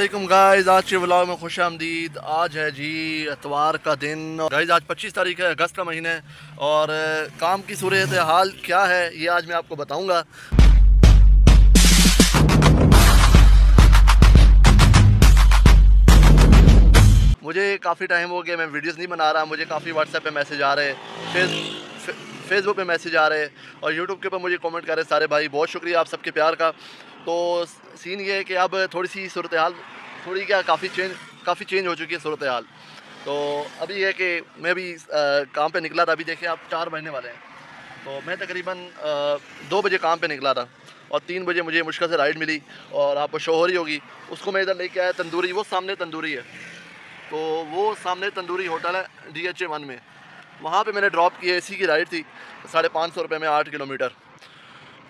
अस्सलामुअलैकुम गाइस, आज के व्लॉग में खुश आमदीद। आज है जी इतवार का दिन। गाइस आज 25 तारीख है, अगस्त का महीना है और काम की सूरत हाल क्या है ये आज मैं आपको बताऊंगा। मुझे काफ़ी टाइम हो गया मैं वीडियोस नहीं बना रहा। मुझे काफ़ी व्हाट्सएप पे मैसेज आ रहे हैं, फेसबुक पे मैसेज आ रहे हैं और यूट्यूब के ऊपर मुझे कमेंट कर रहे हैं सारे भाई। बहुत शुक्रिया आप सबके प्यार का। तो सीन ये है कि अब थोड़ी सी सूरत हाल थोड़ी क्या काफ़ी चेंज हो चुकी है सूरत हाल। तो अभी ये कि मैं भी काम पे निकला था। अभी देखिए आप 4 बजने वाले हैं। तो मैं तकरीबन 2 बजे काम पे निकला था और 3 बजे मुझे मुश्किल से राइड मिली और आपको शो हो रही होगी। उसको मैं इधर लेके आया तंदूरी, वो सामने तंदूरी है। तो वो सामने तंदूरी होटल है DHA 1 में, वहाँ पे मैंने ड्रॉप की। AC की राइड थी 550 रुपये में 8 किलोमीटर।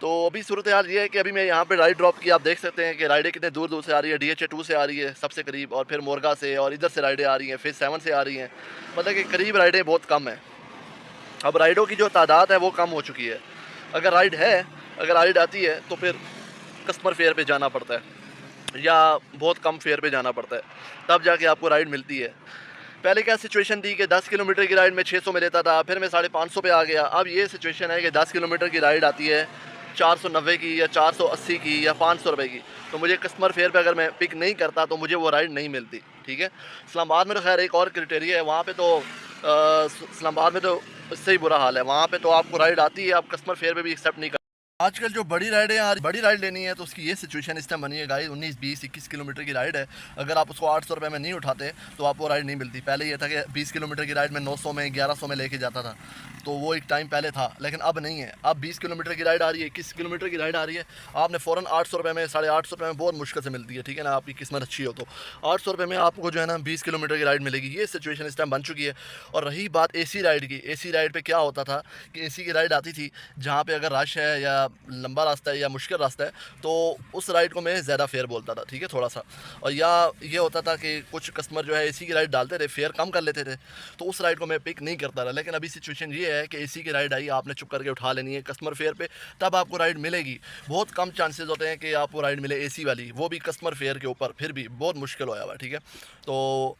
तो अभी सूरत हाल ये है कि अभी मैं यहाँ पे राइड ड्रॉप की। आप देख सकते हैं कि राइडें कितने दूर दूर से आ रही है। DHA 2 से आ रही है सबसे करीब, और फिर मोरगा से, और इधर से राइडें आ रही हैं, फिर 7 से आ रही हैं। मतलब कि करीब राइडें बहुत कम हैं। अब राइडों की जो तादाद है वो कम हो चुकी है। अगर राइड आती है तो फिर कस्टमर फेयर पे जाना पड़ता है या बहुत कम फेयर पे जाना पड़ता है, तब जाके आपको राइड मिलती है। पहले क्या सिचुएशन थी कि 10 किलोमीटर की राइड में 600 में लेता था, फिर मैं 550 पे आ गया। अब ये सिचुएशन है कि 10 किलोमीटर की राइड आती है 490 की या 480 की या 500 रुपये की। तो मुझे कस्टमर फेयर पे अगर मैं पिक नहीं करता तो मुझे वो राइड नहीं मिलती। ठीक है। इस्लामाबाद में तो खैर एक और क्राइटेरिया है, वहाँ पे तो इस्लामाबाद में तो इससे ही बुरा हाल है। वहाँ पे तो आपको राइड आती है, आप कस्टमर फेयर पे भी एक्सेप्ट नहीं। आजकल जो बड़ी राइडें आ रही, बड़ी राइड लेनी है तो उसकी ये सिचुएशन इस टाइम बनी है गाइस। 19, 20, 21 किलोमीटर की राइड है। अगर आप उसको 800 रुपये में नहीं उठाते तो आपको राइड नहीं मिलती। पहले ये था कि 20 किलोमीटर की राइड में 900 में 1100 में लेके जाता था, तो वो एक टाइम पहले था। लेकिन अब नहीं है। अब 20 किलोमीटर की राइड आ रही है, 21 किलोमीटर की राइड आ रही है, आपने फ़ौरन 800 रुपये में, 850 रुपये में बहुत मुश्किल से मिलती है। ठीक है ना, आपकी किस्मत अच्छी हो तो 800 रुपये में आपको जो है ना 20 किलोमीटर की राइड मिलेगी। ये सिचुएशन इस टाइम बन चुकी है। और रही बात AC राइड की, AC राइड पे क्या होता था कि AC की राइड आती थी जहाँ पे अगर रश है या लंबा रास्ता है या मुश्किल रास्ता है तो उस राइड को मैं ज़्यादा फेयर बोलता था। ठीक है, थोड़ा सा। और या ये होता था कि कुछ कस्टमर जो है AC की राइड डालते थे, फेयर कम कर लेते थे, तो उस राइड को मैं पिक नहीं करता था। लेकिन अभी सिचुएशन ये है कि AC की राइड आई, आपने चुप करके उठा लेनी है कस्टमर फेयर पे, तब आपको राइड मिलेगी। बहुत कम चांसेस होते हैं कि आपको राइड मिले AC वाली, वो भी कस्टमर फेयर के ऊपर, फिर भी बहुत मुश्किल होया हुआ। ठीक है। तो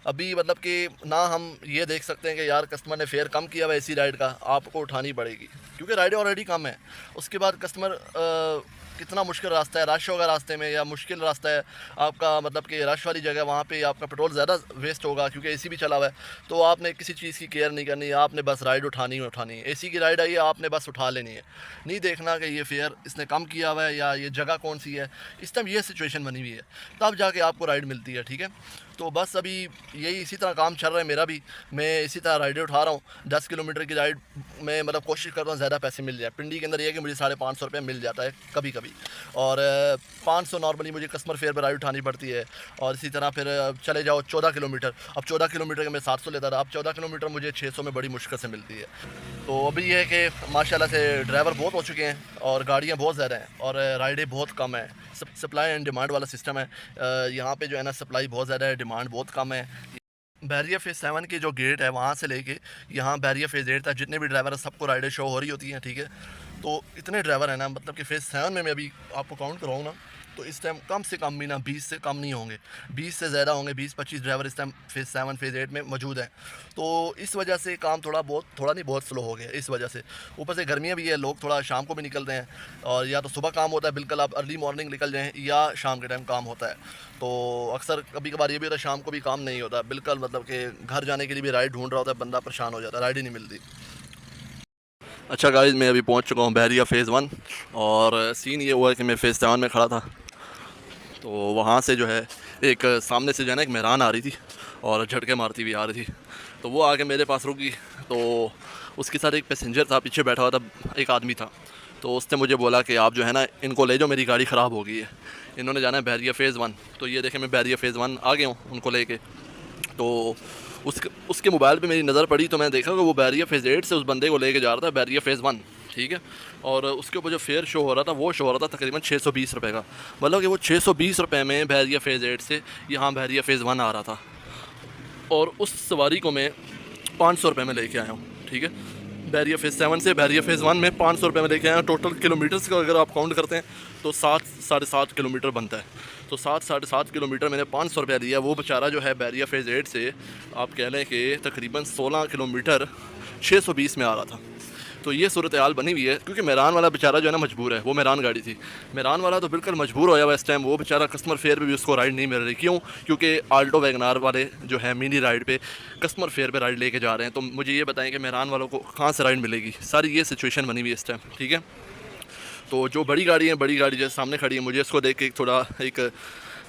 अभी मतलब कि ना हम ये देख सकते हैं कि यार कस्टमर ने फेयर कम किया हुआ AC राइड का, आपको उठानी पड़ेगी क्योंकि राइडें ऑलरेडी कम है। उसके बाद कस्टमर कितना मुश्किल रास्ता है, रश होगा रास्ते में या मुश्किल रास्ता है आपका, मतलब कि रश वाली जगह, वहाँ पे आपका पेट्रोल ज़्यादा वेस्ट होगा क्योंकि AC भी चला हुआ है। तो आपने किसी चीज़ की केयर नहीं करनी, आपने बस राइड उठानी है। AC की राइड आई है, आपने बस उठा लेनी है, नहीं देखना कि ये फेयर इसने कम किया हुआ है या ये जगह कौन सी है। इस टाइम ये सिचुएशन बनी हुई है, तब जाके आपको राइड मिलती है। ठीक है। तो बस अभी यही इसी तरह काम चल रहा है मेरा भी। मैं इसी तरह राइडें उठा रहा हूँ। 10 किलोमीटर की राइड में मतलब कोशिश करता हूँ ज़्यादा पैसे मिल जाए। पिंडी के अंदर ये है कि मुझे 550 रुपये मिल जाता है कभी कभी, और 500 नॉर्मली मुझे कस्टमर फेयर पर राइड उठानी पड़ती है। और इसी तरह फिर चले जाओ 14 किलोमीटर, अब 14 किलोमीटर का मैं 700 लेता था, अब 14 किलोमीटर मुझे 600 में बड़ी मुश्किल से मिलती है। तो अभी ये है कि माशाल्लाह से ड्राइवर बहुत हो चुके हैं और गाड़ियाँ बहुत ज़्यादा हैं और राइडें बहुत कम हैं। सप्लाई एंड डिमांड वाला सिस्टम है यहाँ पे, जो है ना सप्लाई बहुत ज़्यादा है, डिमांड बहुत कम है। बैरिया फेज़ 7 की जो गेट है वहाँ से लेके यहाँ बैरिया फेज़ 8 तक जितने भी ड्राइवर हैं सबको राइडें शो हो रही होती हैं। ठीक है। तो इतने ड्राइवर हैं ना, मतलब कि फेज़ 7 में मैं अभी आपको काउंट कराऊँ ना तो इस टाइम कम से कम भी ना 20 से कम नहीं होंगे, 20 से ज़्यादा होंगे। 20-25 ड्राइवर इस टाइम फेज़ 7 फेज़ 8 में मौजूद हैं। तो इस वजह से काम थोड़ा नहीं बहुत स्लो हो गया इस वजह से। ऊपर से गर्मियाँ भी है, लोग थोड़ा शाम को भी निकलते हैं और या तो सुबह काम होता है, बिल्कुल आप अर्ली मॉर्निंग निकल जाएँ, या शाम के टाइम काम होता है। तो अक्सर कभी कभार ये भी होता है शाम को भी काम नहीं होता बिल्कुल, मतलब कि घर जाने के लिए भी राइड ढूंढ रहा होता है बंदा, परेशान हो जाता है, राइड ही नहीं मिलती। अच्छा गाइस, मैं अभी पहुंच चुका हूं बैरिया फेज़ 1 और सीन ये हुआ है कि मैं फेज़ 7 में खड़ा था। तो वहाँ से जो है एक सामने से जो है ना एक मेहरान आ रही थी और झटके मारती हुई आ रही थी। तो वो आके मेरे पास रुकी, तो उसके साथ एक पैसेंजर था, पीछे बैठा हुआ था एक आदमी था। तो उसने मुझे बोला कि आप जो है ना इनको ले जाओ, मेरी गाड़ी ख़राब हो गई है, इन्होंने जाना है बैरिया फेज़ 1। तो ये देखें मैं बैरिया फेज़ 1 आ गया हूँ उनको लेके। तो उसके मोबाइल पे मेरी नज़र पड़ी तो मैंने देखा कि वो बैरिया फेज़ 8 से उस बंदे को लेके जा रहा था बैरिया फेज़ 1। ठीक है। और उसके ऊपर जो फेयर शो हो रहा था वो शो हो रहा था तकरीबन 620 रुपये का, मतलब कि वो 620 रुपये में बैरिया फेज़ 8 से यहाँ बैरिया फेज़ 1 आ रहा था। और उस सवारी को मैं 500 रुपये में लेके आया हूँ। ठीक है। बैरिया फ़ेज़ 7 से बैरिया फ़ेज़ 1 में 500 रुपये में लेके आए हैं। टोटल किलोमीटर्स का अगर आप काउंट करते हैं तो 7 साढ़े 7 किलोमीटर बनता है। तो 7 साढ़े 7 किलोमीटर मैंने 500 रुपया दिया। वो बेचारा जो है बैरिया फ़ेज़ 8 से आप कह लें कि तकरीबन 16 किलोमीटर 620 में आ रहा था। तो ये सूरत हाल बनी हुई है, क्योंकि मेहरान वाला बेचारा जो है ना मजबूर है। वो मेहरान गाड़ी थी, मेहरान वाला तो बिल्कुल मजबूर होया हुआ इस टाइम। वो बेचारा कस्टमर फेयर पे भी उसको राइड नहीं मिल रही। क्यों? क्योंकि आल्टो वैगनार वाले जो है मिनी राइड पे कस्टमर फेयर पे राइड लेके जा रहे हैं। तो मुझे ये बताएं कि मेहरान वालों को कहाँ से राइड मिलेगी? सारी ये सिचुएशन बनी हुई है इस टाइम, ठीक है। तो जो बड़ी गाड़ी है, बड़ी गाड़ी जैसे सामने खड़ी है, मुझे इसको देख के थोड़ा एक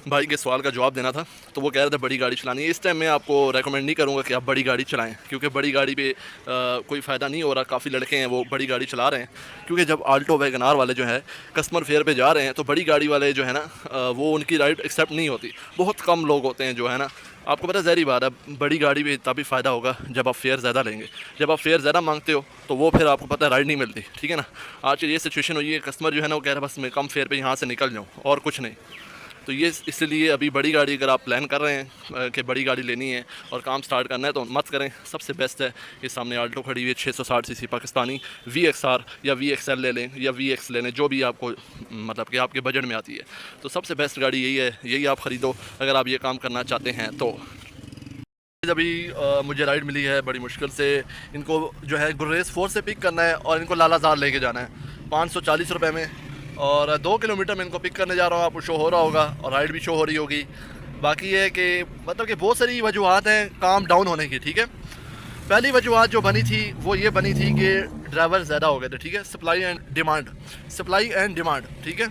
भाई के सवाल का जवाब देना था। तो वो कह रहे थे बड़ी गाड़ी चलानी है। इस टाइम मैं आपको रेकमेंड नहीं करूँगा कि आप बड़ी गाड़ी चलाएं, क्योंकि बड़ी गाड़ी पे कोई फ़ायदा नहीं हो रहा। काफ़ी लड़के हैं वो बड़ी गाड़ी चला रहे हैं, क्योंकि जब आल्टो वैगनार वाले जो है कस्टमर फेयर पे जा रहे हैं तो बड़ी गाड़ी वाले जो है ना वो उनकी राइड एक्सेप्ट नहीं होती। बहुत कम लोग होते हैं जो है ना। आपको पता है, ज़हरी बात है, बड़ी गाड़ी पे तभी फ़ायदा होगा जब आप फेयर ज़्यादा लेंगे। जब आप फेयर ज़्यादा मांगते हो तो वो फिर आपको पता है राइड नहीं मिलती, ठीक है ना। आज ये सिचुएशन हुई है, कस्टमर जो है ना वो कह रहा है बस मैं कम फेयर पे यहाँ से निकल जाऊँ और कुछ नहीं। तो ये इसलिए अभी बड़ी गाड़ी अगर आप प्लान कर रहे हैं कि बड़ी गाड़ी लेनी है और काम स्टार्ट करना है तो मत करें। सबसे बेस्ट है ये सामने आल्टो खड़ी हुई है 660 सीसी पाकिस्तानी VXR या VXL ले लें या VX ले लें, जो भी आपको मतलब कि आपके बजट में आती है। तो सबसे बेस्ट गाड़ी यही है, यही आप ख़रीदो अगर आप ये काम करना चाहते हैं तो। अभी मुझे राइड मिली है बड़ी मुश्किल से। इनको जो है गुर्रेज 4 से पिक करना है और इनको लालाजार लेके जाना है 540 रुपये में, और 2 किलोमीटर में इनको पिक करने जा रहा हूँ। आपको शो हो रहा होगा और राइड भी शो हो रही होगी। बाकी ये कि मतलब कि बहुत सारी वजूहत हैं काम डाउन होने की, ठीक है। पहली वजूहत जो बनी थी वो ये बनी थी कि ड्राइवर ज़्यादा हो गए थे, ठीक है। सप्लाई एंड डिमांड, ठीक है।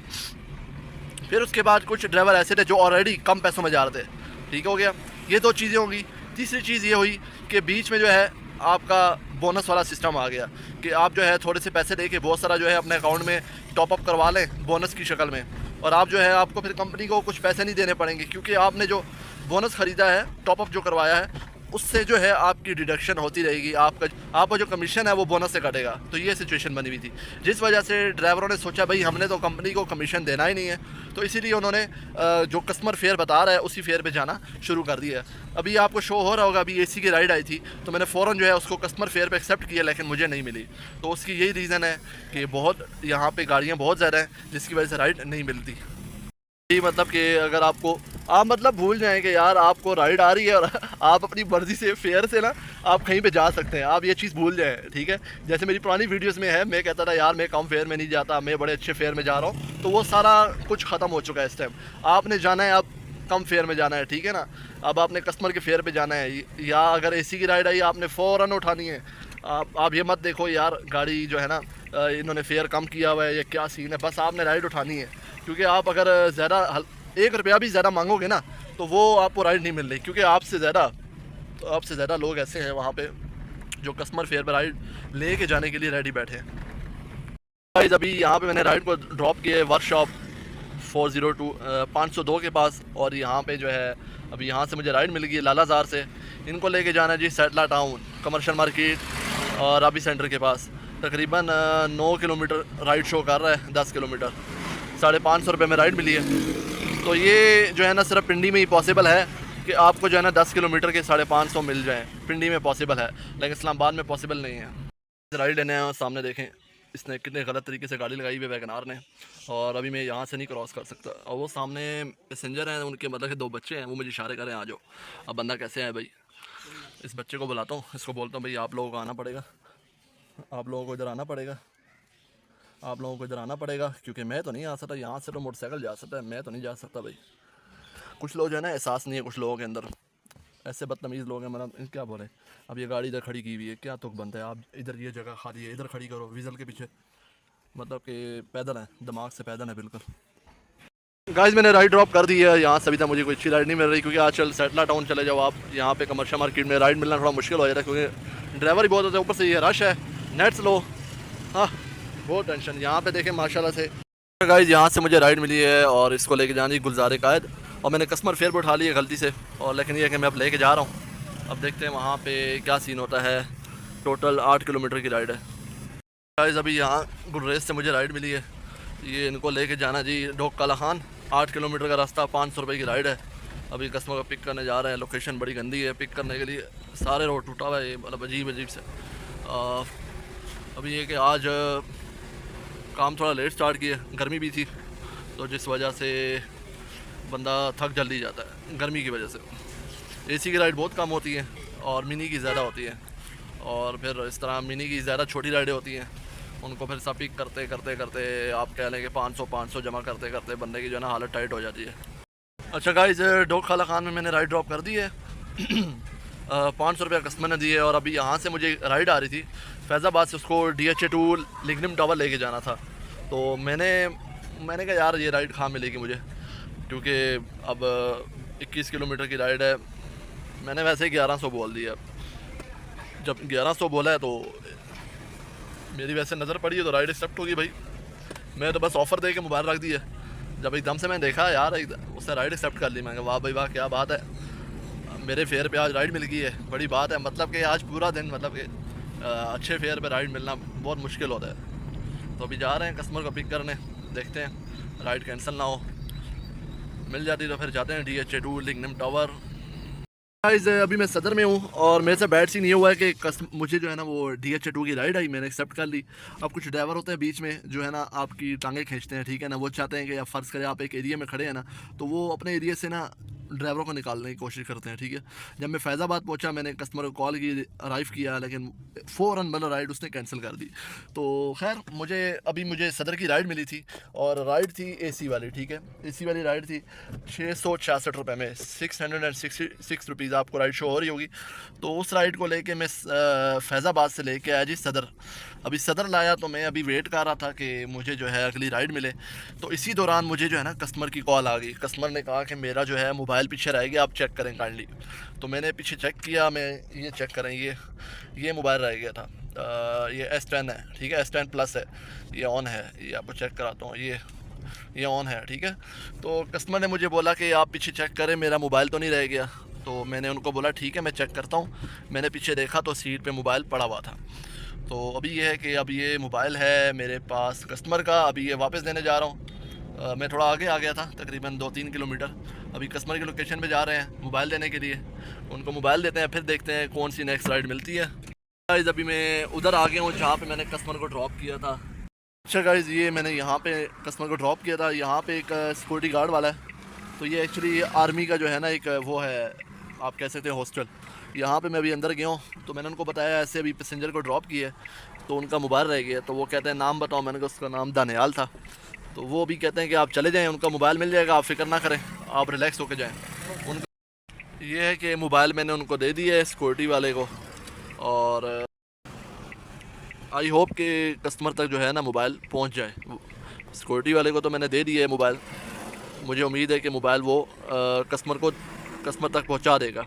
फिर उसके बाद कुछ ड्राइवर ऐसे थे जो ऑलरेडी कम पैसों में जा रहे थे, ठीक हो गया। ये 2 चीज़ें होंगी। तीसरी चीज़ ये हुई कि बीच में जो है आपका बोनस वाला सिस्टम आ गया कि आप जो है थोड़े से पैसे दे के बहुत सारा जो है अपने अकाउंट में टॉपअप करवा लें बोनस की शक्ल में, और आप जो है आपको फिर कंपनी को कुछ पैसे नहीं देने पड़ेंगे, क्योंकि आपने जो बोनस ख़रीदा है, टॉपअप जो करवाया है, उससे जो है आपकी डिडक्शन होती रहेगी। आपका जो कमीशन है वो बोनस से कटेगा। तो ये सिचुएशन बनी हुई थी, जिस वजह से ड्राइवरों ने सोचा भाई हमने तो कंपनी को कमीशन देना ही नहीं है, तो इसीलिए उन्होंने जो कस्टमर फेयर बता रहा है उसी फेयर पे जाना शुरू कर दिया है। अभी आपको शो हो रहा होगा, अभी AC की राइड आई थी तो मैंने फ़ौरन जो है उसको कस्टमर फेयर पे एक्सेप्ट किया, लेकिन मुझे नहीं मिली। तो उसकी यही रीज़न है कि बहुत यहाँ पे गाड़ियाँ बहुत ज़्यादा हैं, जिसकी वजह से राइड नहीं मिलती। मतलब कि अगर आप मतलब भूल जाएं कि यार आपको राइड आ रही है और आप अपनी मर्ज़ी से फेयर से ना आप कहीं पे जा सकते हैं, आप ये चीज़ भूल जाएं, ठीक है। जैसे मेरी पुरानी वीडियोस में है, मैं कहता था यार मैं कम फेयर में नहीं जाता, मैं बड़े अच्छे फेयर में जा रहा हूँ। तो वो सारा कुछ ख़त्म हो चुका है इस टाइम। आपने जाना है, आप कम फेयर में जाना है, ठीक है ना। अब आपने कस्टमर के फेयर पे जाना है, या अगर AC की राइड आई आपने फ़ौरन उठानी है। आप ये मत देखो यार गाड़ी जो है ना इन्होंने फेयर कम किया हुआ है या क्या सीन है, बस आपने राइड उठानी है। क्योंकि आप अगर ज़्यादा 1 रुपया भी ज़्यादा मांगोगे ना तो वो आपको राइड नहीं मिल रही, क्योंकि आपसे ज़्यादा लोग ऐसे हैं वहाँ पे जो कस्टमर फेयर पर राइड ले के जाने के लिए रेडी बैठे हैं। गाइस अभी यहाँ पे मैंने राइड को ड्रॉप किया है वर्कशॉप 502 के पास, और यहाँ पे जो है अभी यहाँ से मुझे राइड मिल गई है लालाजार से। इनको लेके जाना है जी सेटला टाउन, कमर्शियल मार्केट और अभी सेंटर के पास। तकरीबन 9 किलोमीटर राइड शो कर रहा है, 10 किलोमीटर 550 रुपये में राइड मिली है। तो ये जो है ना सिर्फ पिंडी में ही पॉसिबल है कि आपको जो है ना 10 किलोमीटर के 550 मिल जाएँ। पिंडी में पॉसिबल है, लेकिन इस्लामाबाद में पॉसिबल नहीं है। राइड लेने हैं, सामने देखें इसने कितने गलत तरीके से गाड़ी लगाई हुई है वैगनार ने, और अभी मैं यहाँ से नहीं क्रॉस कर सकता। और वो सामने पैसेंजर हैं, उनके मतलब के 2 बच्चे हैं, वो मुझे इशारे करें आ जाओ। अब बंदा कैसे है भाई, इस बच्चे को बुलाता हूँ, इसको बोलता हूँ भाई आप लोगों को आना पड़ेगा, आप लोगों को इधर आना पड़ेगा, आप लोगों को इधर आना पड़ेगा, क्योंकि मैं तो नहीं आ सकता। यहाँ से तो मोटरसाइकिल जा सकता है, मैं तो नहीं जा सकता भाई। कुछ लोग जो है ना एहसास नहीं है कुछ लोगों के अंदर, ऐसे बदतमीज़ लोग हैं, मतलब क्या बोले। अब ये गाड़ी इधर खड़ी की हुई है, क्या तुक बनता है, आप इधर ये जगह खाली है, इधर खड़ी करो विज़ल के पीछे। मतलब कि पैदल है, दिमाग से पैदल है बिल्कुल। गाइस मैंने राइड ड्रॉप कर दी है यहाँ से। अभी तक मुझे कोई अच्छी राइड नहीं मिल रही, क्योंकि आजकल सेटला टाउन चले जाओ आप, यहाँ पे कमर्शियल मार्केट में राइड मिलना थोड़ा मुश्किल हो जाता है, क्योंकि ड्राइवर ही बहुत होता है, ऊपर से ये रश है, नेट स्लो, हाँ बहुत टेंशन। यहाँ पे देखें माशाल्लाह से। गाइस यहाँ से मुझे राइड मिली है और इसको लेके जानी गुलजार कायद, और मैंने कस्टमर फेयर पर उठा लिया गलती से, और लेकिन ये है कि मैं अब लेके जा रहा हूँ। अब देखते हैं वहाँ पे क्या सीन होता है। टोटल 8 किलोमीटर की राइड है गाइस। अभी यहाँ गुलरेज से मुझे राइड मिली है, ये इनको लेके जाना जी डोक काला खान, 8 किलोमीटर का रास्ता, 500 रुपये की राइड है। अभी कस्टमर को पिक करने जा रहे हैं, लोकेशन बड़ी गंदी है पिक करने के लिए, सारे रोड टूटा हुआ है, मतलब अजीब से। अभी ये कि आज काम थोड़ा लेट स्टार्ट किया, गर्मी भी थी तो जिस वजह से बंदा थक जल्दी जाता है गर्मी की वजह से। एसी की राइड बहुत कम होती है और मिनी की ज़्यादा होती है, और फिर इस तरह मिनी की ज़्यादा छोटी राइडें होती हैं, उनको फिर सब पिक करते करते करते आप कह लें कि 500 जमा करते करते बंदे की जो है ना हालत टाइट हो जाती है। अच्छा गाइस, डोक खाला खान में मैंने राइड ड्रॉप कर दी है। 500 रुपया कस्टमर ने दिए, और अभी यहाँ से मुझे राइड आ रही थी फैज़ाबाद से, उसको DHA2 लिग्निम टावर लेके जाना था। तो मैंने कहा यार ये राइड कहाँ मिलेगी मुझे, क्योंकि अब 21 किलोमीटर की राइड है। मैंने वैसे 1100 बोल दिया। जब 1100 बोला है तो मेरी वैसे नज़र पड़ी है तो राइड एक्सेप्ट होगी भाई। मैं तो बस ऑफ़र दे के मोबाइल रख दी है। जब एकदम से मैंने देखा यार उसने राइड एक्सेप्ट कर ली, मैं वाह भाई वाह क्या बात है, मेरे फेयर पे आज राइड मिल गई है, बड़ी बात है। मतलब कि आज पूरा दिन मतलब कि अच्छे फेयर पे राइड मिलना बहुत मुश्किल होता है। तो अभी जा रहे हैं कस्टमर को पिक करने, देखते हैं राइड कैंसिल ना हो, मिल जाती तो फिर जाते हैं DHA2 लिग्निम टावर। गाइस, अभी मैं सदर में हूँ और मेरे से बैड सीन ये हुआ है कि मुझे जो है ना वो DHA2 की राइड आई, मैंने एक्सेप्ट कर ली। अब कुछ ड्राइवर होते हैं बीच में जो है ना आपकी टांगे खींचते हैं, ठीक है ना, वो चाहते हैं कि आप फ़र्ज़ करें आप एक एरिया में खड़े हैं ना, तो वो अपने एरिया से ना ड्राइवरों को निकालने की कोशिश करते हैं, ठीक है। जब मैं फैज़ाबाद पहुंचा मैंने कस्टमर को कॉल की, अराइव किया, लेकिन फ़ौरन मतलब राइड उसने कैंसिल कर दी। तो खैर मुझे सदर की राइड मिली थी, और राइड थी AC वाली, ठीक है। AC वाली राइड थी 666 रुपये में, 666 रुपीज़ आपको राइड शो हो रही होगी। तो उस राइड को लेके मैं फैज़ाबाद से लेके आया जी सदर। अभी सदर लाया तो मैं अभी वेट कर रहा था कि मुझे जो है अगली राइड मिले। तो इसी दौरान मुझे जो है ना कस्टमर की कॉल आ गई। कस्टमर ने कहा कि मेरा जो है मोबाइल पीछे रह गया, आप चेक करें काइंडली। तो मैंने पीछे चेक किया, मैं ये चेक करें, ये मोबाइल रह गया था। ये S10 है, ठीक है, S10 प्लस है, ये ऑन है, ये आपको चेक कराता हूँ, ये ऑन है, ठीक है। तो कस्टमर ने मुझे बोला कि आप पीछे चेक करें, मेरा मोबाइल तो नहीं रह गया। तो मैंने उनको बोला ठीक है मैं चेक करता हूँ। मैंने पीछे देखा तो सीट पे मोबाइल पड़ा हुआ था। तो अभी ये है कि अब ये मोबाइल है मेरे पास कस्टमर का, अभी ये वापस देने जा रहा हूँ। मैं थोड़ा आगे आ गया था, तकरीबन 2-3 किलोमीटर। अभी कस्टमर की लोकेशन पे जा रहे हैं मोबाइल देने के लिए, उनको मोबाइल देते हैं, फिर देखते हैं कौन सी नेक्स्ट राइड मिलती है। गाइस, अभी मैं उधर आ गया हूँ जहाँ पे मैंने कस्टमर को ड्रॉप किया था। अच्छा गाइस, ये मैंने यहाँ पे कस्टमर को ड्रॉप किया था, यहाँ पे एक सिक्योरिटी गार्ड वाला है। तो ये एक्चुअली आर्मी का जो है ना एक वो है, आप कह सकते हैं हॉस्टल। यहाँ पे मैं अभी अंदर गया हूँ तो मैंने उनको बताया ऐसे अभी पैसेंजर को ड्रॉप किया है, तो उनका मोबाइल रह गया। तो वो कहते हैं नाम बताओ, मैंने कहा उसका नाम दानियाल था। तो वो भी कहते हैं कि आप चले जाएँ, उनका मोबाइल मिल जाएगा, आप फिक्र ना करें, आप रिलैक्स होकर जाएँ। उनका ये है कि मोबाइल मैंने उनको दे दिया है सिक्योरिटी वाले को, और आई होप कि कस्टमर तक जो है ना मोबाइल पहुंच जाए। सिक्योरिटी वाले को तो मैंने दे दिया है मोबाइल, मुझे उम्मीद है कि मोबाइल वो कस्टमर तक पहुंचा देगा।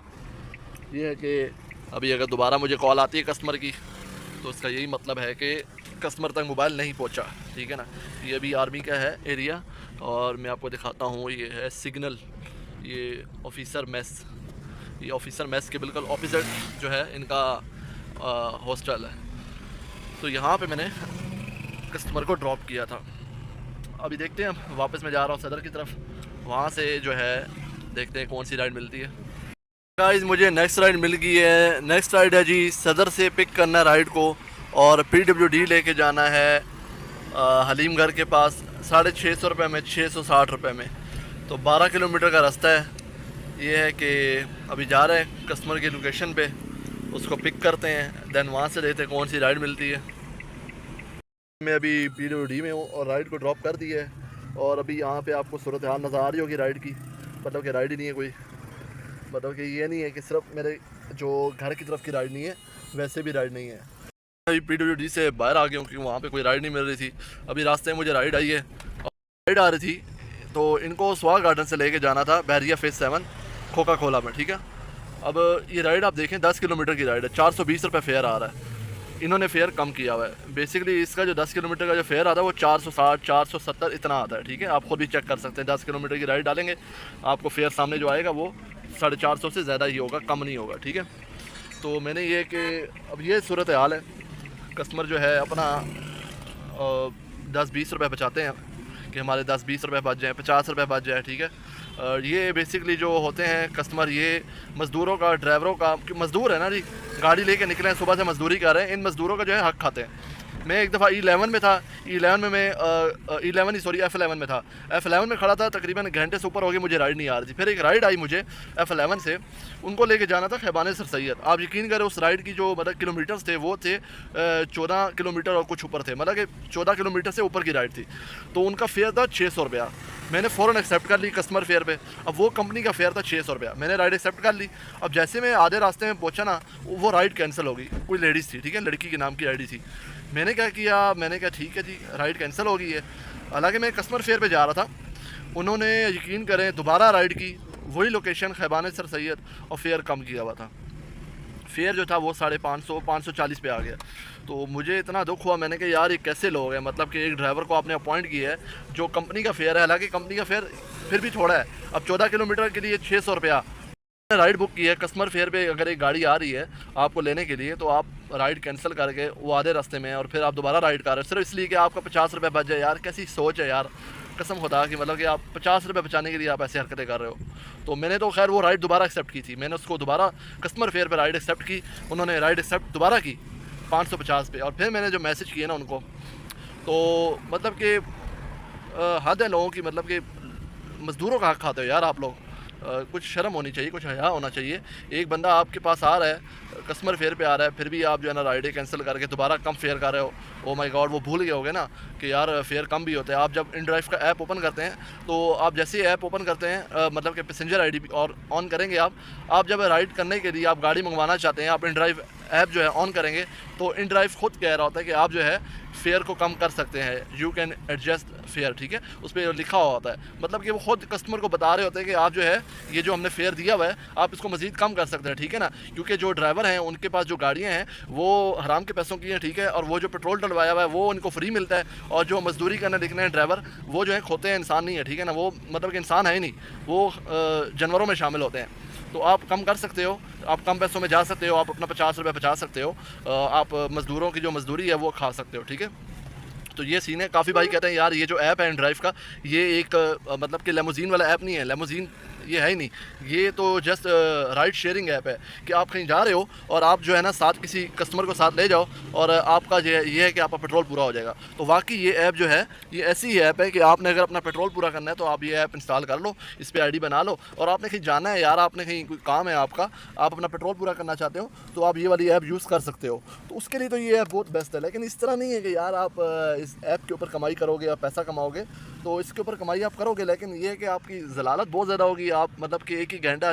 ये है कि अभी अगर दोबारा मुझे कॉल आती है कस्टमर की तो इसका यही मतलब है कि कस्टमर तक मोबाइल नहीं पहुंचा, ठीक है ना। ये भी आर्मी का है एरिया, और मैं आपको दिखाता हूँ, ये है सिग्नल, ये ऑफिसर मेस के बिल्कुल ऑपोजिट जो है इनका हॉस्टल है। तो यहाँ पे मैंने कस्टमर को ड्रॉप किया था। अभी देखते हैं, वापस मैं जा रहा हूँ सदर की तरफ, वहाँ से जो है देखते हैं कौन सी राइड मिलती है। गाइस, मुझे नेक्स्ट राइड मिल गई है। नेक्स्ट राइड है जी, सदर से पिक करना राइड को और PWD लेके जाना है हलीम घर के पास 650 रुपये में, 660 रुपये में। तो 12 किलोमीटर का रास्ता है। ये है कि अभी जा रहे हैं कस्टमर की लोकेशन पे, उसको पिक करते हैं, देन वहाँ से देखते हैं कौन सी राइड मिलती है। मैं अभी PWD में हूँ और राइड को ड्रॉप कर दिया है, और अभी यहाँ पे आपको सूरत हाल नज़र आ रही होगी राइड की। मतलब कि राइड ही नहीं है कोई, मतलब कि ये नहीं है कि सिर्फ मेरे जो घर की तरफ की राइड नहीं है, वैसे भी राइड नहीं है। अभी PWD से बाहर आ गया हूँ क्योंकि वहाँ पे कोई राइड नहीं मिल रही थी। अभी रास्ते में मुझे राइड आई है, और राइड आ रही थी तो इनको स्वाग गार्डन से लेके जाना था बहरिया फेज़ 7 खोका खोला में, ठीक है। अब ये राइड आप देखें 10 किलोमीटर की राइड है, 420 रुपये फेयर आ रहा है। इन्होंने फेयर कम किया हुआ है। बेसिकली इसका जो 10 किलोमीटर का जो फेयर आता है वो 460 470 इतना आता है, ठीक है। आप खुद भी चेक कर सकते हैं, 10 किलोमीटर की राइड डालेंगे आपको फेयर सामने जो आएगा वो 450 से ज़्यादा ही होगा, कम नहीं होगा, ठीक है। तो मैंने ये कि अब ये सूरत हाल है, कस्टमर जो है अपना 10-20 रुपये बचाते हैं कि हमारे 10-20 रुपये बच जाएँ, 50 रुपये बच जाए, ठीक है। ये बेसिकली जो होते हैं कस्टमर, ये मज़दूरों का, ड्राइवरों का, मज़दूर है ना जी, गाड़ी लेके निकले हैं सुबह से मज़दूरी कर रहे हैं, इन मज़दूरों का जो है हक खाते हैं। मैं एक दफ़ा E11 में था, E11 में मैं E11 ही सॉरी F11 में था। F11 में खड़ा था, तकरीबन घंटे से ऊपर हो गए, मुझे राइड नहीं आ रही थी। फिर एक राइड आई मुझे F11 से, उनको लेके जाना था खैबान सर सैयद। आप यकीन करें उस राइड की जो मतलब किलोमीटर्स थे वो थे 14 किलोमीटर और कुछ ऊपर थे, मतलब कि 14 किलोमीटर से ऊपर की राइड थी। तो उनका फेयर था 600 रुपया। मैंने फ़ौरन एक्सेप्ट कर ली कस्टमर फेयर पे। अब वो कंपनी का फेयर था 600 रुपया, मैंने राइड एक्सेप्ट कर ली। अब जैसे मैं आधे रास्ते में पहुंचा ना, वो राइड कैंसिल हो गई। कोई लेडीज़ थी, ठीक है, लड़की के नाम की राइड थी। मैंने क्या किया, मैंने कहा ठीक है जी, राइड कैंसिल हो गई है। हालांकि मैं कस्टमर फेयर पे जा रहा था। उन्होंने यकीन करें दोबारा राइड की, वही लोकेशन खैबान सर सैयद, और फेयर कम किया हुआ था। फेयर जो था वो 550 540 पे आ गया। तो मुझे इतना दुख हुआ, मैंने कहा यार ये कैसे लोग हैं, मतलब कि एक ड्राइवर को आपने अपॉइंट किया है जो कंपनी का फेयर है, हालांकि कंपनी का फेयर फिर भी थोड़ा है। अब 14 किलोमीटर के लिए 600 रुपया राइड बुक की है कस्टमर फेयर पे। अगर एक गाड़ी आ रही है आपको लेने के लिए, तो आप राइड कैंसिल करके वो आधे रास्ते में और फिर आप दोबारा राइड कर रहे हैं सिर्फ इसलिए कि आपका 50 रुपये बच जाए। यार कैसी सोच है यार, कसम खुदा कि मतलब कि आप 50 रुपये बचाने के लिए आप ऐसी हरकतें कर रहे हो। तो मैंने तो खैर वो राइड दोबारा एक्सेप्ट की थी, मैंने उसको दोबारा कस्टमर फेयर पे राइड एक्सेप्ट की। उन्होंने राइड एक्सेप्ट दोबारा की 550 पे, और फिर मैंने जो मैसेज किए ना उनको, तो मतलब कि हद है लोगों की, मतलब कि मज़दूरों का हक़ खाते हो यार आप लोग। कुछ शर्म होनी चाहिए, कुछ हया होना चाहिए। एक बंदा आपके पास आ रहा है, कस्टमर फेयर पे आ रहा है, फिर भी आप जो है ना राइडें कैंसिल करके दोबारा कम फेयर कर रहे हो। ओ माय गॉड, वो भूल गए होगे ना कि यार फेयर कम भी होते हैं। आप जब InDrive का ऐप ओपन करते हैं, तो आप जैसे ही ऐप ओपन करते हैं मतलब कि पैसेंजर आईडी और ऑन करेंगे आप जब राइड करने के लिए आप गाड़ी मंगवाना चाहते हैं, आप InDrive ऐप जो है ऑन करेंगे, तो InDrive खुद कह रहा होता है कि आप जो है फेयर को कम कर सकते हैं, यू कैन एडजस्ट फेयर, ठीक है, उस पर लिखा हुआ होता है। मतलब कि वो खुद कस्टमर को बता रहे होते हैं कि आप जो है ये जो हमने फेयर दिया हुआ है आप इसको मज़ीद कम कर सकते हैं, ठीक है ना। क्योंकि जो ड्राइवर हैं उनके पास जो गाड़ियाँ हैं वो हराम के पैसों की हैं, ठीक है, और वो जो पेट्रोल डलवाया हुआ है वो उनको फ्री मिलता है, और जो मजदूरी करने दिखने हैं ड्राइवर वो जो है खोते हैं, इंसान नहीं है, ठीक है ना, वो मतलब कि इंसान है ही नहीं, वो जानवरों में शामिल होते हैं। तो आप कम कर सकते हो, आप कम पैसों में जा सकते हो, आप अपना 50 रुपये बचा सकते हो, आप मज़दूरों की जो मज़दूरी है वो खा सकते हो, ठीक है। तो ये सीन है। काफ़ी भाई कहते हैं यार ये जो ऐप है InDrive का, ये एक मतलब कि लेमोजीन वाला ऐप नहीं है, लेमोजीन ये है ही नहीं, ये तो जस्ट राइड शेयरिंग ऐप है कि आप कहीं जा रहे हो और आप जो है ना साथ किसी कस्टमर को साथ ले जाओ और आपका ये है कि आपका पेट्रोल पूरा हो जाएगा। तो वाकई ये ऐप जो है ये ऐसी ही ऐप है कि आपने अगर अपना पेट्रोल पूरा करना है तो आप ये ऐप इंस्टॉल कर लो, इस पर आईडी बना लो, और आपने कहीं जाना है यार, आपने कहीं कोई काम है आपका, आप अपना पेट्रोल पूरा करना चाहते हो तो आप ये वाली ऐप यूज़ कर सकते हो। तो उसके लिए तो ये ऐप बहुत बेस्ट है। लेकिन इस तरह नहीं है कि यार आप इस ऐप के ऊपर कमाई करोगे, आप पैसा कमाओगे, तो इसके ऊपर कमाई आप करोगे, लेकिन ये है कि आपकी ज़लालत बहुत ज़्यादा होगी। आप मतलब कि एक ही घंटा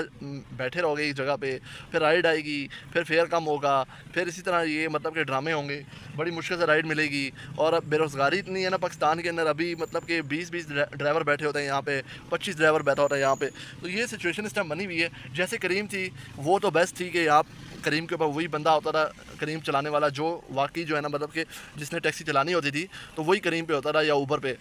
बैठे रहोगे एक जगह पे, फिर राइड आएगी, फिर फेयर कम होगा, फिर इसी तरह ये मतलब कि ड्रामे होंगे, बड़ी मुश्किल से राइड मिलेगी। और अब बेरोज़गारी इतनी है ना पाकिस्तान के अंदर, अभी मतलब कि 20-20 ड्राइवर बैठे होते हैं यहाँ पे, 25 ड्राइवर बैठा होता है यहाँ पे। तो ये सिचुएशन इस टाइम बनी हुई है। जैसे करीम थी वो तो बेस्ट थी कि आप करीम के ऊपर वही बंदा होता था, करीम चलाने वाला, जो वाकई जो है ना मतलब कि जिसने टैक्सी चलानी होती थी तो वही करीम पे होता था या ऊबर पे।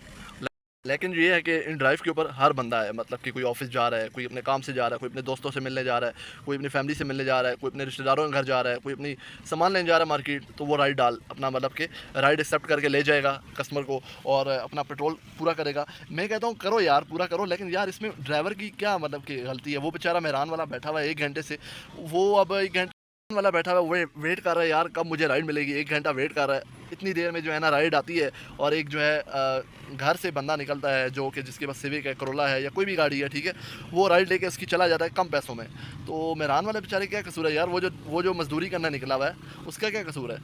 लेकिन ये है कि InDrive के ऊपर हर बंदा है, मतलब कि कोई ऑफिस जा रहा है, कोई अपने काम से जा रहा है, कोई अपने दोस्तों से मिलने जा रहा है, कोई अपनी फैमिली से मिलने जा रहा है, कोई अपने रिश्तेदारों के घर जा रहा है, कोई अपनी सामान लेने जा रहा है मार्केट, तो वो राइड डाल अपना मतलब कि राइड एक्सेप्ट करके ले जाएगा कस्टमर को और अपना पेट्रोल पूरा करेगा। मैं कहता हूँ करो यार, पूरा करो, लेकिन यार इसमें ड्राइवर की क्या मतलब कि गलती है। वो बेचारा मेहरान वाला बैठा हुआ है 1 घंटे से, वो अब 1 घंटे वाला बैठा हुआ है, वो वेट कर रहा है यार कब मुझे राइड मिलेगी, 1 घंटा वेट कर रहा है। इतनी देर में जो है ना राइड आती है, और एक जो है घर से बंदा निकलता है जो कि जिसके पास सिविक है, करोला है या कोई भी गाड़ी है, ठीक है, वो राइड लेके उसकी चला जाता है कम पैसों में। तो मेहरान वाले बेचारे क्या कसूर है यार, वो जो मजदूरी करना निकला हुआ है उसका क्या कसूर है।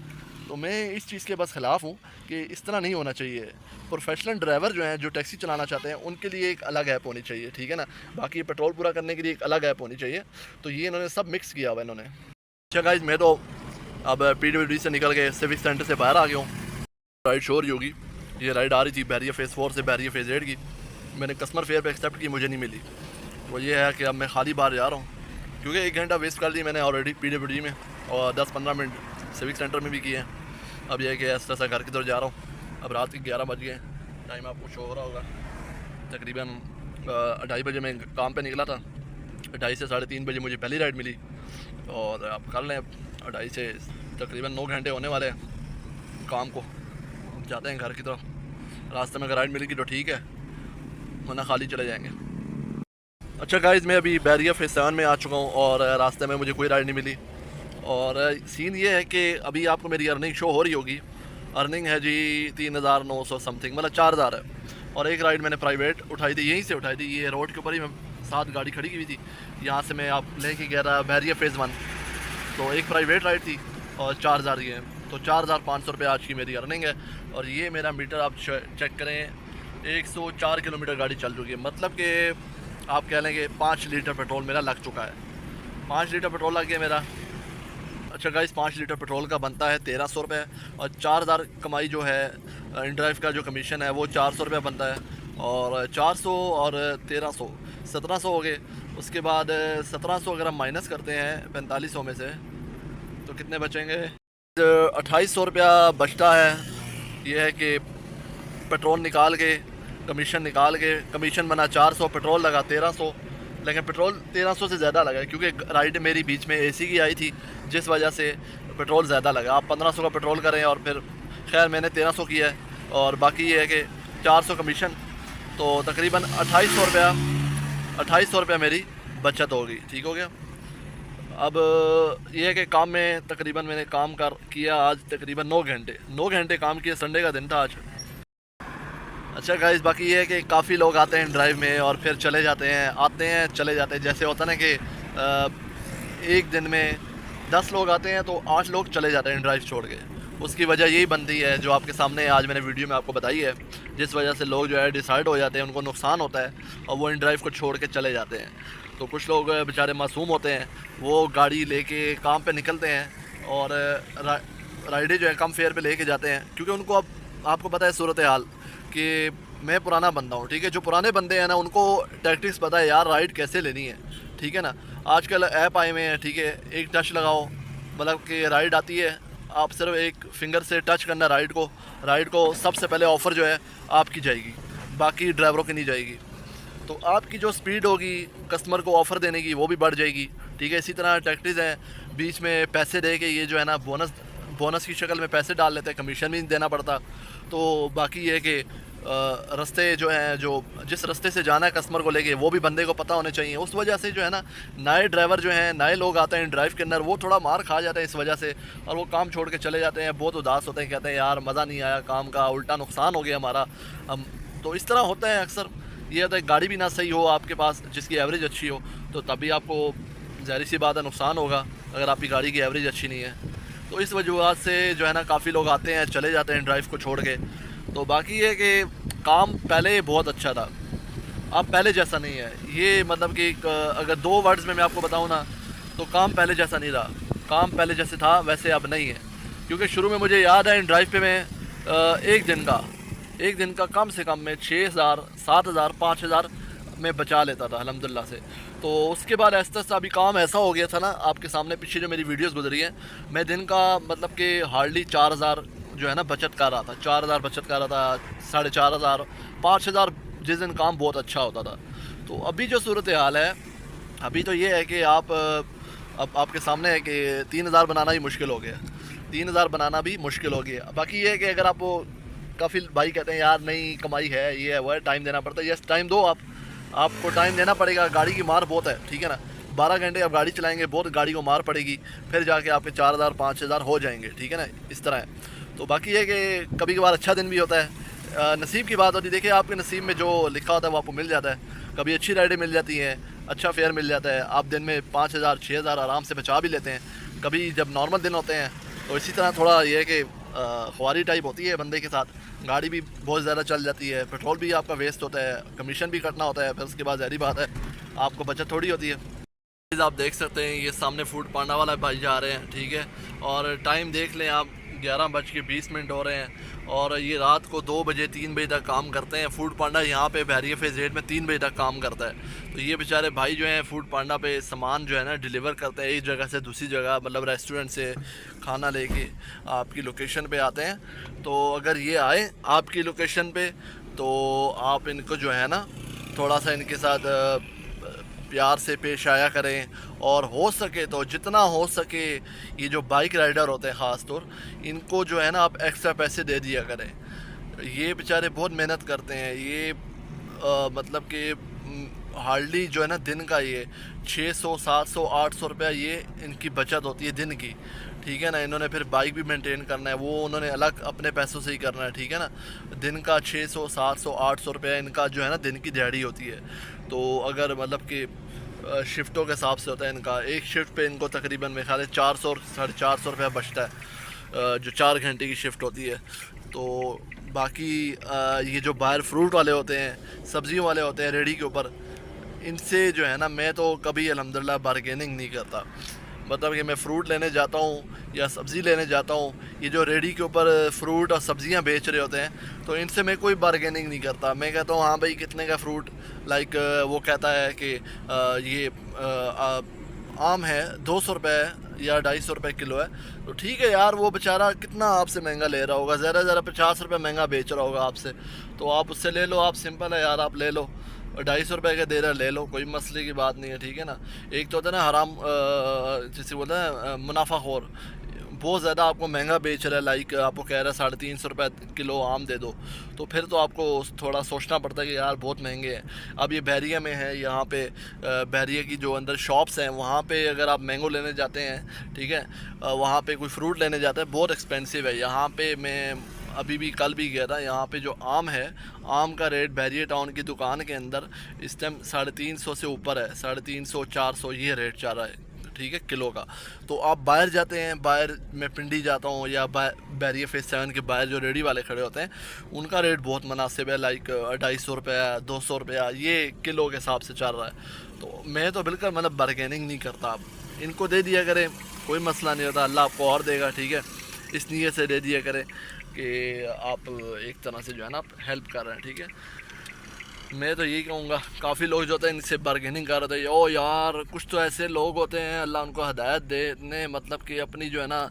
तो मैं इस चीज़ के बस ख़िलाफ़ हूँ कि इस तरह नहीं होना चाहिए। प्रोफेशनल ड्राइवर जो हैं जो टैक्सी चलाना चाहते हैं उनके लिए एक अलग ऐप होनी चाहिए, ठीक है ना। बाकी पेट्रोल पूरा करने के लिए एक अलग ऐप होनी चाहिए। तो ये इन्होंने सब मिक्स किया हुआ है इन्होंने। अच्छा गाइस, मैं तो अब PWD से निकल के सिविक सेंटर से बाहर आ गया हूँ। राइड शो रही होगी, ये राइड आ रही थी बैरियर फेज़ 4 से बैरियर फेज़ 8 की। मैंने कस्टमर फेयर पे एक्सेप्ट की, मुझे नहीं मिली। वो ये है कि अब मैं खाली बाहर जा रहा हूँ, क्योंकि 1 घंटा वेस्ट कर ली मैंने ऑलरेडी PWD में, और 10-15 मिनट सिविक सेंटर में भी किए हैं। अब यह है कि इस तरह से घर की तरफ जा रहा हूँ। अब रात के 11 बज गए, टाइम आपको शो हो रहा होगा। तकरीबन 2:30 बजे मैं काम पर निकला था, 2:30 से 3:30 बजे मुझे पहली राइड मिली। और आप कर लें 2:30 से तकरीबन 9 घंटे होने वाले हैं काम को। जाते हैं घर की तरफ, रास्ते में अगर राइड मिलेगी तो ठीक है, वरना खाली चले जाएंगे। अच्छा गाइस, मैं अभी बैरियर फेज़ 7 में आ चुका हूँ और रास्ते में मुझे कोई राइड नहीं मिली। और सीन ये है कि अभी आपको मेरी अर्निंग शो हो रही होगी, अर्निंग है जी 3,900 समथिंग, मतलब 4,000 है। और एक राइड मैंने प्राइवेट उठाई थी, यहीं से उठाई थी, ये रोड के ऊपर ही मैं साथ गाड़ी खड़ी की हुई थी, यहाँ से मैं आप लेके गया था बैरिया फ़ेज़ 1। तो एक प्राइवेट राइड थी और 4,000 ये है, तो 4,500 रुपये आज की मेरी अर्निंग है। और ये मेरा मीटर आप चेक करें, 104 किलोमीटर गाड़ी चल चुकी है, मतलब कि आप कह लें कि 5 लीटर पेट्रोल मेरा लग चुका है। 5 लीटर पेट्रोल लग गया मेरा। अच्छा गाइस, 5 लीटर पेट्रोल का बनता है 1,300 रुपये, और 4,000 कमाई जो है इन ड्राइव का जो कमीशन है वो 400 रुपये बनता है। और 400 और 1,300 1,700 हो गए। उसके बाद 1,700 अगर हम माइनस करते हैं 4,500 में से तो कितने बचेंगे? 2,800 रुपया बचता है। ये है कि पेट्रोल निकाल के, कमीशन निकाल के, कमीशन बना 400, पेट्रोल लगा 1,300। लेकिन पेट्रोल 1,300 से ज़्यादा लगा क्योंकि राइड मेरी बीच में एसी की आई थी, जिस वजह से पेट्रोल ज़्यादा लगा। आप 1,500 का पेट्रोल करें और फिर खैर मैंने 1,300 किया है, और बाकी ये है कि 400 कमीशन, तो तकरीबन 2,800 रुपया मेरी बचत होगी। ठीक हो गया। अब ये है कि काम में तकरीबन मैंने काम किया आज तकरीबन 9 घंटे काम किया, संडे का दिन था आज। अच्छा गाइस, बाकी ये है कि काफ़ी लोग आते हैं ड्राइव में और फिर चले जाते हैं, आते हैं चले जाते हैं। जैसे होता है ना कि एक दिन में 10 लोग आते हैं तो 8 लोग चले जाते हैं ड्राइव छोड़ के। उसकी वजह यही बनती है जो आपके सामने आज मैंने वीडियो में आपको बताई है, जिस वजह से लोग जो है डिसाइड हो जाते हैं, उनको नुकसान होता है और वो इन ड्राइव को छोड़ के चले जाते हैं। तो कुछ लोग बेचारे मासूम होते हैं, वो गाड़ी लेके काम पे निकलते हैं और राइडें जो है कम फेयर पे लेके जाते हैं, क्योंकि उनको अब आपको पता है सूरत हाल कि मैं पुराना बंदा हूँ, ठीक है। जो पुराने बंदे हैं ना, उनको टैक्टिक्स पता है यार राइड कैसे लेनी है, ठीक है ना। आजकल ऐप आए हुए हैं, ठीक है, एक टच लगाओ, मतलब कि राइड आती है, आप सिर्फ एक फिंगर से टच करना राइड को सबसे पहले ऑफ़र जो है आपकी जाएगी, बाकी ड्राइवरों की नहीं जाएगी। तो आपकी जो स्पीड होगी कस्टमर को ऑफ़र देने की वो भी बढ़ जाएगी, ठीक है। इसी तरह टैक्टिक्स हैं, बीच में पैसे दे के ये जो है ना बोनस की शक्ल में पैसे डाल लेते हैं, कमीशन भी नहीं देना पड़ता। तो बाकी ये है कि रास्ते जो हैं, जो जिस रास्ते से जाना है कस्टमर को लेके, वो भी बंदे को पता होने चाहिए। उस वजह से जो है ना, नए ड्राइवर जो हैं, नए लोग आते हैं ड्राइव के अंदर, वो थोड़ा मार खा जाते हैं इस वजह से, और वो काम छोड़ के चले जाते हैं, बहुत उदास होते हैं, कहते हैं यार मज़ा नहीं आया काम का, उल्टा नुकसान हो गया हमारा। हम तो इस तरह होता है अक्सर। ये होता है गाड़ी भी ना सही हो आपके पास, जिसकी एवरेज अच्छी हो, तो तभी आपको ज़ाहिर सी बात है नुकसान होगा अगर आपकी गाड़ी की एवरेज अच्छी नहीं है। तो इस वजह से जो है ना काफ़ी लोग आते हैं चले जाते हैं ड्राइव को छोड़ के। तो बाकी ये कि काम पहले बहुत अच्छा था, अब पहले जैसा नहीं है। ये मतलब कि अगर 2 वर्ड्स में मैं आपको बताऊं ना, तो काम पहले जैसा नहीं रहा। काम पहले जैसे था वैसे अब नहीं है, क्योंकि शुरू में मुझे याद है इन ड्राइव पे मैं एक दिन का कम से कम मैं 6,000 7,000 5,000 में बचा लेता था अल्हम्दुलिल्लाह से। तो उसके बाद आहिस्ता आहिस्ता अभी काम ऐसा हो गया था ना, आपके सामने पीछे जो मेरी वीडियोस गुजरी हैं, मैं दिन का मतलब कि हार्डली 4,000 जो है ना बचत कर रहा था, 4,000 बचत कर रहा था, 4,500 5,000 जिस दिन काम बहुत अच्छा होता था। तो अभी जो सूरत हाल है, अभी तो ये है कि अब आपके सामने है कि 3,000 बनाना ही मुश्किल हो गया, 3,000 बनाना भी मुश्किल हो गया। बाकी ये है कि अगर आपको काफ़ी भाई कहते हैं यार नहीं कमाई है, ये है वो है, टाइम देना पड़ता है, यस टाइम दो, आपको टाइम देना पड़ेगा। गाड़ी की मार बहुत है, ठीक है ना, 12 घंटे आप गाड़ी चलाएंगे, बहुत गाड़ी को मार पड़ेगी, फिर जाके आपके 4,000 5,000 हो जाएंगे, ठीक है ना, इस तरह है। तो बाकी ये कि कभी कभार अच्छा दिन भी होता है, नसीब की बात होती है। देखिए आपके नसीब में जो लिखा होता है वो आपको मिल जाता है। कभी अच्छी राइडें मिल जाती हैं, अच्छा फेयर मिल जाता है, आप दिन में 5,000 6,000 आराम से बचा भी लेते हैं। कभी जब नॉर्मल दिन होते हैं तो इसी तरह थोड़ा ये है कि ख्वारी टाइप होती है बंदे के साथ, गाड़ी भी बहुत ज़्यादा चल जाती है, पेट्रोल भी आपका वेस्ट होता है, कमीशन भी कटना होता है, फिर उसके बाद ज़ाहिर बात है आपको बचत थोड़ी होती है। आप देख सकते हैं ये सामने फूड पांडा वाला भाई जा रहे हैं, ठीक है, और टाइम देख लें आप 11:20 हो रहे हैं, और ये रात को 2 बजे 3 बजे तक काम करते हैं। फूड पांडा यहाँ पे बैरिया फ़ेज़ 8 में 3 बजे तक काम करता है। तो ये बेचारे भाई जो हैं फूड पांडा पे सामान जो है ना डिलीवर करते हैं, एक जगह से दूसरी जगह, मतलब रेस्टोरेंट से खाना लेके आपकी लोकेशन पे आते हैं। तो अगर ये आए आपकी लोकेशन पे तो आप इनको जो है ना थोड़ा सा इनके साथ प्यार से पेश आया करें, और हो सके तो जितना हो सके ये जो बाइक राइडर होते हैं ख़ास तौर, इनको जो है ना आप एक्स्ट्रा पैसे दे दिया करें। ये बेचारे बहुत मेहनत करते हैं, ये मतलब कि हार्डली जो है ना दिन का ये 600 700 800 रुपया ये इनकी बचत होती है दिन की, ठीक है ना। इन्होंने फिर बाइक भी मेंटेन करना है, वो उन्होंने अलग अपने पैसों से ही करना है, ठीक है ना। दिन का 600 700 800 रुपया इनका जो है ना दिन की दिहाड़ी होती है। तो अगर मतलब कि शिफ्टों के हिसाब से होता है इनका, एक शिफ्ट पे इनको तकरीबन मेरे ख्याल है 400 साढ़े 400 रुपया बचता है, जो 4 घंटे की शिफ्ट होती है। तो बाकी ये जो बाहर फ्रूट वाले होते हैं, सब्जियों वाले होते हैं रेडी के ऊपर, इनसे जो है ना मैं तो कभी अल्हम्दुलिल्लाह बारगेनिंग नहीं करता। मतलब कि मैं फ़्रूट लेने जाता हूँ या सब्ज़ी लेने जाता हूँ, ये जो रेडी के ऊपर फ्रूट और सब्ज़ियाँ बेच रहे होते हैं, तो इनसे मैं कोई बारगेनिंग नहीं करता। मैं कहता हूँ हाँ भाई कितने का फ्रूट, लाइक वो कहता है कि ये आम है 200 रुपये या 250 रुपये किलो है, तो ठीक है यार, वो बेचारा कितना आपसे महंगा ले रहा होगा, ज़रा ज़रा 50 रुपये महंगा बेच रहा होगा आपसे, तो आप उससे ले लो, आप सिंपल है यार, आप ले लो, 250 रुपये का दे रहा ले लो, कोई मसले की बात नहीं है, ठीक है ना। एक तो होता है ना हराम, जैसे बोलते हैं मुनाफाखोर, बहुत ज़्यादा आपको महंगा बेच रहा है, लाइक आपको कह रहा है 350 रुपये किलो आम दे दो, तो फिर तो आपको थोड़ा सोचना पड़ता है कि यार बहुत महंगे हैं। अब ये बैरिया में है, यहाँ पे बैरिया की जो अंदर शॉप्स हैं वहाँ पे अगर आप मैंगो लेने जाते हैं, ठीक है, वहाँ पे कोई फ्रूट लेने जाते हैं, बहुत एक्सपेंसिव है। यहाँ पे मैं अभी भी कल भी गया था, यहाँ पे जो आम है, आम का रेट बैरिया टाउन की दुकान के अंदर इस टाइम 350 से ऊपर है, 350 400 ये रेट चल रहा है, ठीक है, किलो का। तो आप बाहर जाते हैं, बाहर मैं पिंडी जाता हूँ या बैरिया फेस 7 के बाहर जो रेडी वाले खड़े होते हैं, उनका रेट बहुत मुनासिब है, लाइक 250 रुपया 200 रुपया ये किलो के हिसाब से चल रहा है। तो मैं तो बिल्कुल मतलब बारगेनिंग नहीं करता, आप इनको दे दिया करें, कोई मसला नहीं होता, अल्लाह आपको और देगा, ठीक है। इस नीयत से दे दिया करें कि आप एक तरह से जो है ना आप हेल्प कर रहे हैं, ठीक है। मैं तो यही कहूँगा, काफ़ी लोग जो होते हैं इनसे बारगेनिंग कर रहे थे, ओ यार कुछ तो ऐसे लोग होते हैं, अल्लाह उनको हिदायत दे ने, मतलब कि अपनी जो है ना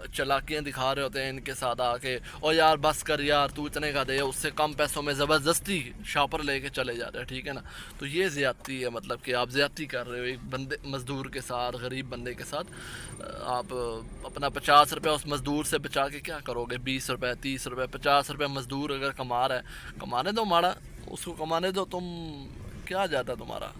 चालाकियाँ दिखा रहे होते हैं इनके साथ आके, ओ यार बस कर यार, तू इतने का दे, उससे कम पैसों में ज़बरदस्ती शापर लेके चले जाते हैं, ठीक है ना। तो ये ज़्यादती है, मतलब कि आप ज़्यादती कर रहे हो एक बंदे मज़दूर के साथ, गरीब बंदे के साथ। आप अपना 50 रुपये उस मज़दूर से बचा के क्या करोगे, 20 रुपये 30 रुपये 50 रुपये मज़दूर अगर कमा रहा है, कमाने दो माड़ा, उसको कमाने दो, तुम क्या जाता तुम्हारा।